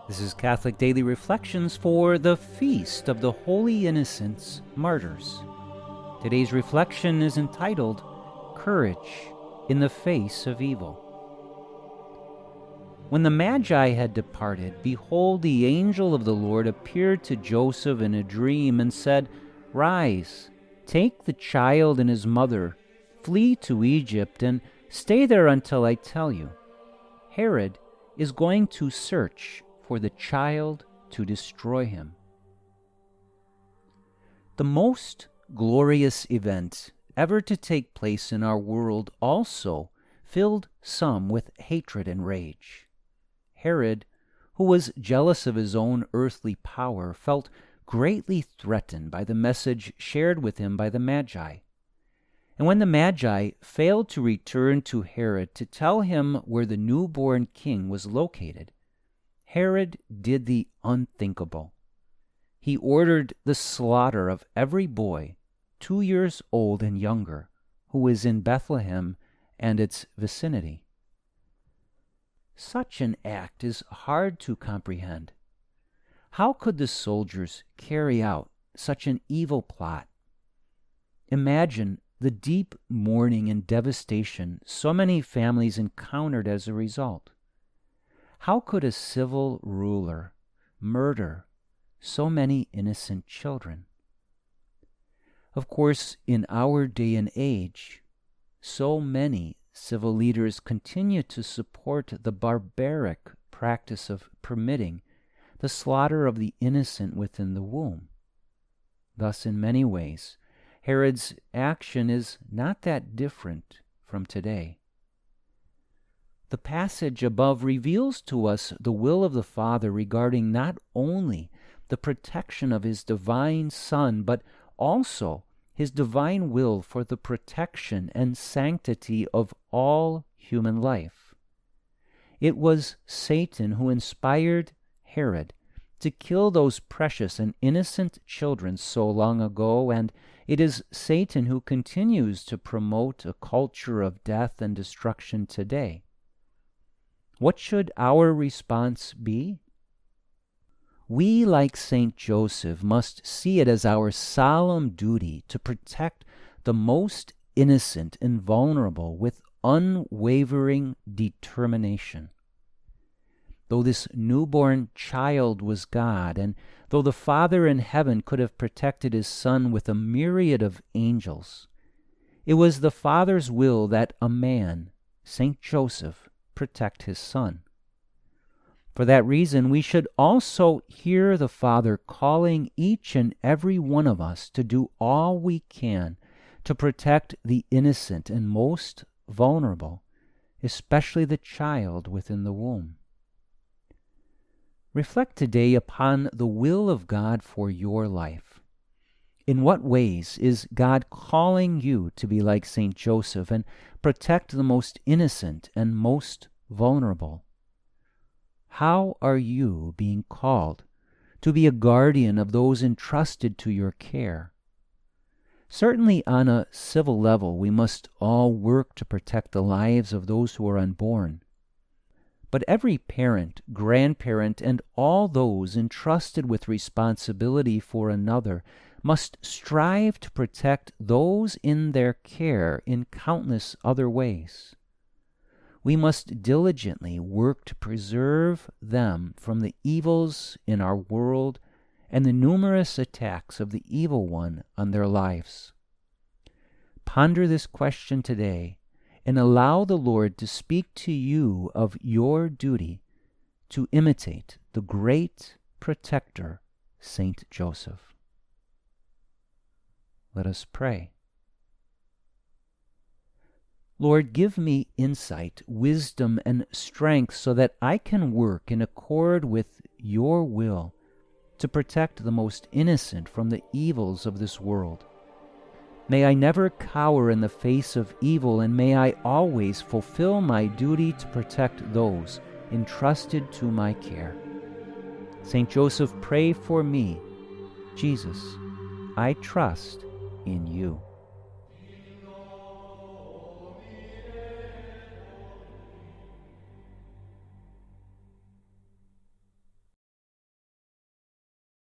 This is Catholic Daily Reflections for the Feast of the Holy Innocents, Martyrs. Today's reflection is entitled, Courage in the Face of Evil. When the Magi had departed, behold, the angel of the Lord appeared to Joseph in a dream and said, Rise, take the child and his mother, flee to Egypt, and stay there until I tell you. Herod is going to search for the child to destroy him. The most glorious event ever to take place in our world also filled some with hatred and rage. Herod, who was jealous of his own earthly power, felt greatly threatened by the message shared with him by the Magi. And when the Magi failed to return to Herod to tell him where the newborn king was located, Herod did the unthinkable. He ordered the slaughter of every boy 2 years old and younger who is in Bethlehem and its vicinity. Such an act is hard to comprehend. How could the soldiers carry out such an evil plot? Imagine the deep mourning and devastation so many families encountered as a result. How could a civil ruler murder so many innocent children? Of course, in our day and age, so many civil leaders continue to support the barbaric practice of permitting the slaughter of the innocent within the womb. Thus, in many ways, Herod's action is not that different from today. The passage above reveals to us the will of the Father regarding not only the protection of his divine Son, but also his divine will for the protection and sanctity of all human life. It was Satan who inspired Herod to kill those precious and innocent children so long ago, and it is Satan who continues to promote a culture of death and destruction today. What should our response be? We, like Saint Joseph, must see it as our solemn duty to protect the most innocent and vulnerable with unwavering determination. Though this newborn child was God, and though the Father in heaven could have protected his Son with a myriad of angels, it was the Father's will that a man, Saint Joseph, protect his Son. For that reason, we should also hear the Father calling each and every one of us to do all we can to protect the innocent and most vulnerable, especially the child within the womb. Reflect today upon the will of God for your life. In what ways is God calling you to be like Saint Joseph and protect the most innocent and most vulnerable? How are you being called to be a guardian of those entrusted to your care? Certainly on a civil level, we must all work to protect the lives of those who are unborn. But every parent, grandparent, and all those entrusted with responsibility for another must strive to protect those in their care in countless other ways. We must diligently work to preserve them from the evils in our world and the numerous attacks of the evil one on their lives. Ponder this question today and allow the Lord to speak to you of your duty to imitate the great protector, Saint Joseph. Let us pray. Lord, give me insight, wisdom, and strength so that I can work in accord with your will to protect the most innocent from the evils of this world. May I never cower in the face of evil, and may I always fulfill my duty to protect those entrusted to my care. Saint Joseph, pray for me. Jesus, I trust in you.